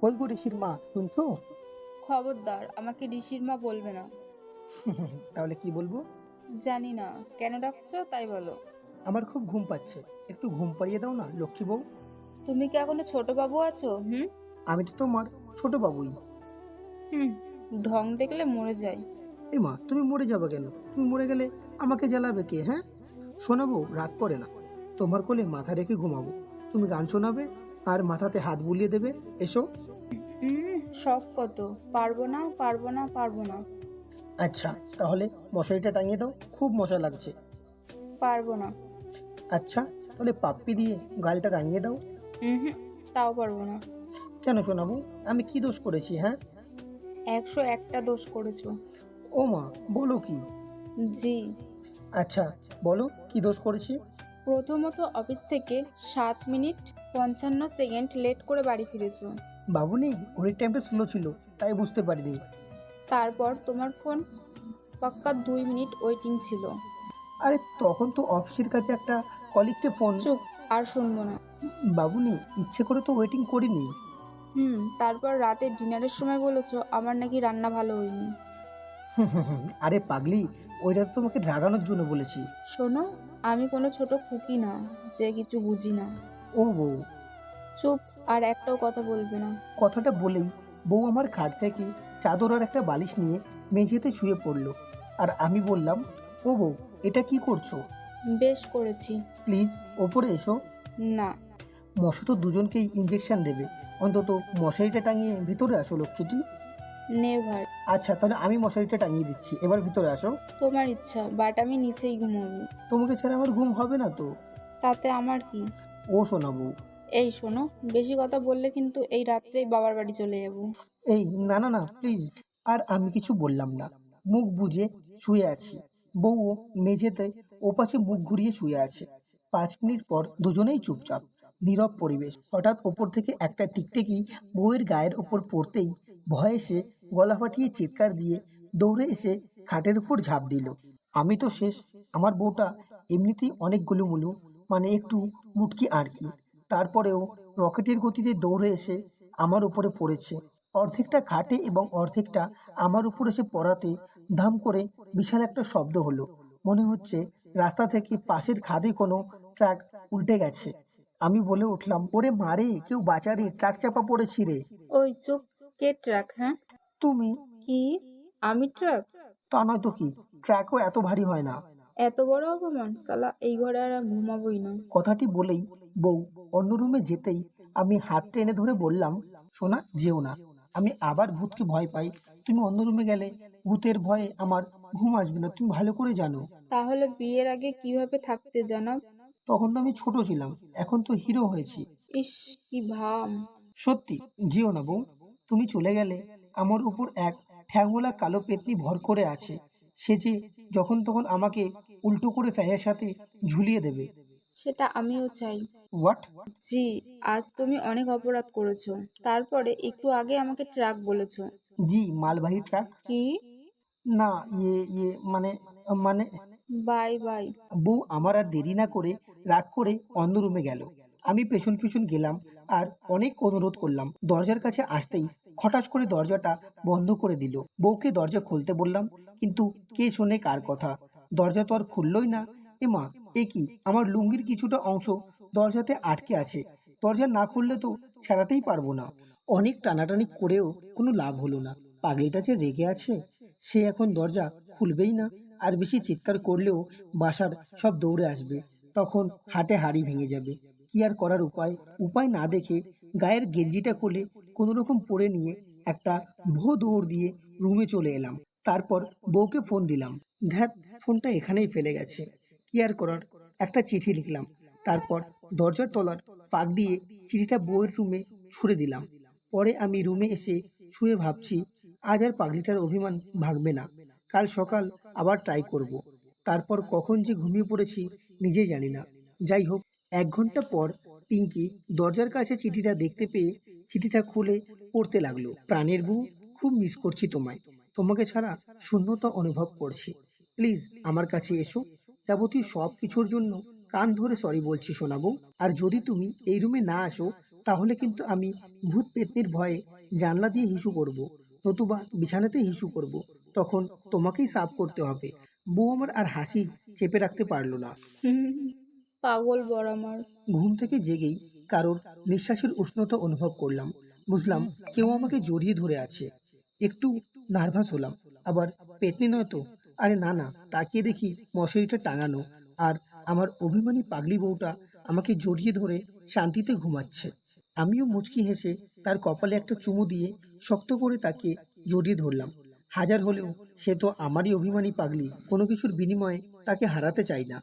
কই গো ঋষির মা, শুনছো? খবরদার আমাকে ঋষির মা বলবে না। তাহলে কি বলবো? জানি না কেন ডাকছো, তাই বলো। আমার খুব ঘুম পাচ্ছে, একটু ঘুম পাড়িয়ে দাও না লক্ষ্মী বউ। তুমি কি এখনো ছোট বাবু আছো? হুম। আমি তো তোমার ছোট বাবুই। হুম। ঢং দেখলে মরে যাই। এ মা, তুমি মরে যাবে কেন? তুমি মরে গেলে আমাকে জ্বালাবে কে, হ্যাঁ? শোনাবো, রাগ করে না। তোমার কোলে মাথা রেখে ঘুমাবো। তুমি গান শোনাবে আর মাথাতে হাত বুলিয়ে দেবে। এসো। শখ কত। পারবো না, পারবো না, পারবো না। আচ্ছা, তাহলে মশারিটা টাঙিয়ে দাও, খুব মশা লাগছে। পারবো না। আচ্ছা, তাহলে পাপ্পি দিয়ে গালটা রাঙিয়ে দাও। হুম। তাও পারবো না। কেন শোনাবো? আমি কি দোষ করেছি, হ্যাঁ? 101টা দোষ করেছো। ও মা, বলো কি? জি। আচ্ছা, বলো কি দোষ করেছি। প্রথমত, অফিস থেকে 7 মিনিট 55 সেকেন্ড লেট করে বাড়ি ফিরেছো। বাবুনি, ঘড়ির টাইমটা স্লো ছিল, তাই বুঝতে পারিনি। তারপর তোমার ফোন পাক্কা 2 মিনিট ওয়েটিং ছিল। আরে তখন তো অফিসের কাছে একটা কলিগকে ফোন। চুপ। আর শুনবো না। বাবুনি, ইচ্ছে করে তো ওয়েটিং করিনি। তারপর রাতে ডিনারের সময় বলেছো আমার নাকি রান্না ভালো হয়নি। আরে পাগলি, ওইটা তো তোমাকে রাগানোর জন্য বলেছি। শোনো, আমি কোনো ছোট খুকি না যে কিছু বুঝি না। ও বউ, চুপ। আর একটাও কথা বলবে না। কথাটা বলেই বউ আমার খাট থেকে চাদর আর একটা বালিশ নিয়ে মেঝেতে শুয়ে পড়লো। আর আমি বললাম, ও বউ, এটা কি করছো? বেশ করেছি। প্লিজ ওপরে এসো। না। মশা তো দুজনকেই ইঞ্জেকশন দেবে, অন্তত মশারিটা টাঙিয়ে ভিতরে আসো লক্ষ্মীটি। নেভার। আচ্ছা, তাহলে আমি মশারিটা টাঙিয়ে দিচ্ছি, এবার ভিতরে আসো। তোমার ইচ্ছা, বাট আমি নিচেই ঘুমাবো। তোমাকে ছাড়া আমার ঘুম হবে না তো। তাতে আমার কি। ও শোনাবো। এই শোনো, বেশি কথা বললে কিন্তু এই রাত্রেই বাবার বাড়ি চলে যাবো। এই না না না, প্লিজ। আর আমি কিছু বললাম না, মুখ বুজে শুয়ে আছি। বউও মেঝেতে ওপাশে মুখ ঘুরিয়ে শুয়ে আছে। 5 মিনিট পর দুজনেই চুপচাপ, নীরব পরিবেশ। হঠাৎ ওপর থেকে একটা টিকটিকি বউয়ের গায়ের ওপর পড়তেই ভয়ে সে গলা ফাটিয়ে চিৎকার দিয়ে দৌড়ে এসে খাটের উপর ঝাঁপ দিল। আমি তো শেষ। আমার বউটা এমনিতেই অনেক গুলুমুলু, মানে একটু মুটকি আরকি। তারপরেও রকেটের গতিতে দৌড়ে এসে আমার উপরে পড়েছে। অর্ধেকটা খাটে এবং অর্ধেকটা আমার উপর এসে পড়াতে ধাম করে বিশাল একটা শব্দ হলো। মনে হচ্ছে রাস্তা থেকে পাশের খাদে কোনো ট্রাক উল্টে গেছে। আমি বলে উঠলাম, ওরে মারে, কেউ বাঁচারে, ট্রাক চাপা পড়েছি রে। ওই চুপ। কে ট্রাক? হ্যাঁ। তুমি? কি? আমি ট্রাক? তা নয় তো কি, ট্রাকও এত ভারী হয় না। এত বড় অপমান! সালা, এই ঘরে আর আমি ঘুমাবোই না। কথাটি বলেই বউ অন্য রুমে যেতেই আমি হাত টেনে ধরে বললাম, সোনা, যেও না। আমি আবার ভূতকে ভয় পাই। তুমি অন্য রুমে গেলে ভূতের ভয়ে আমার ঘুম আসবে না, তুমি ভালো করে জানো। তাহলে বিয়ের আগে কিভাবে থাকতে জানাব? তখন তো আমি ছোট ছিলাম, এখন তো হিরো হয়েছি। ইস, কি ভাম! সত্যি, যেও না বউ। তুমি চলে গেলে আমার উপর এক ঠ্যাংওয়ালা কালো পেতনি ভর করে আছে। সে যে যখন তখন আমাকে উল্টো করে ফ্যানের সাথে ঝুলিয়ে দেবে। সেটা আমিও চাই। হোয়াট? জি। আজ তুমি অনেক অপরাধ করেছো। তারপরে একটু আগে আমাকে ট্রাক বলেছো। জি, মালবাহী ট্রাক। কি? না, ইয়ে মানে, মানে বাই বাই। বউ আমার আর দেরি না করে রাগ করে অন্য রুমে গেল। আমি পেছন পেছন গেলাম আর অনেক অনুরোধ করলাম। দরজার কাছে আসতেই হঠাৎ করে দরজাটা বন্ধ করে দিল। বউকে দরজা খুলতে বললাম, কিন্তু কে শোনে কার কথা। দরজা তো আর খুললই না। এ মা, এ কি, আমার লুঙ্গির কিছুটা অংশ দরজাতে আটকে আছে। দরজা না খুললে তো ছাড়াতেই পারবো না। অনেক টানাটানি করেও কোনো লাভ হলো না। পাগলিটা যে রেগে আছে, সে এখন দরজা খুলবেই না। আর বেশি চিৎকার করলেও বাসার সব দৌড়ে আসবে। তখন হাটে হাড়ি ভেঙে যাবে। কি আর করার উপায়? উপায় না দেখে গায়ের গেঞ্জিটা খুলে কোনো রকম পরে নিয়ে একটা ভো দৌড় দিয়ে রুমে চলে এলাম। তারপর বউকে ফোন দিলাম। ধ্যাত, ফোনটা এখানেই ফেলে গেছে। কি আর করার, একটা চিঠি লিখলাম। তারপর দরজার তলার ফাঁক দিয়ে চিঠিটা বউয়ের রুমে ছুঁড়ে দিলাম। পরে আমি রুমে এসে শুয়ে ভাবছি, আজ আর পাগলিটার অভিমান ভাঙবে না। কাল সকাল আবার ট্রাই করব। তারপর কখন যে ঘুমিয়ে পড়েছি নিজেই জানি না। যাই হোক, 1 ঘন্টা পর পিঙ্কি দরজার কাছে চিঠিটা দেখতে পেয়ে চিঠিটা খুলে পড়তে লাগলো। প্রাণের বউ, খুব মিস করছি তোমায়। তোমাকে ছাড়া শূন্যতা অনুভব করছি। প্লিজ আমার কাছে এসো। যাবতীয় সব কিছুর জন্য কান ধরে সরি বলছি শোনাবো। আর যদি তুমি এই রুমে না আসো, তাহলে কিন্তু আমি ভূত পেতনির ভয়ে জানলা দিয়ে হিসু করব, নতুবা বিছানাতে হিসু করব। তখন তোমাকেই সাফ করতে হবে। বউ আমার আর হাসি চেপে রাখতে পারলো না। পাগল বড় আমার। ঘুম থেকে জেগেই কারোর নিঃশ্বাসের উষ্ণতা অনুভব করলাম। বুঝলাম কেউ আমাকে জড়িয়ে ধরে আছে। একটু নার্ভাস হলাম। আবার পেতনি নয় তো? আরে না না, তাকিয়ে দেখি মশারিটা টাঙানো, আর আমার অভিমানী পাগলি বউটা আমাকে জড়িয়ে ধরে শান্তিতে ঘুমাচ্ছে। আমিও মুচকি হেসে তার কপালে একটা চুমু দিয়ে শক্ত করে তাকে জড়িয়ে ধরলাম। হাজার হলেও সে তো আমারই অভিমানী পাগলি, কোনো কিছুর বিনিময়ে তাকে হারাতে চাই না।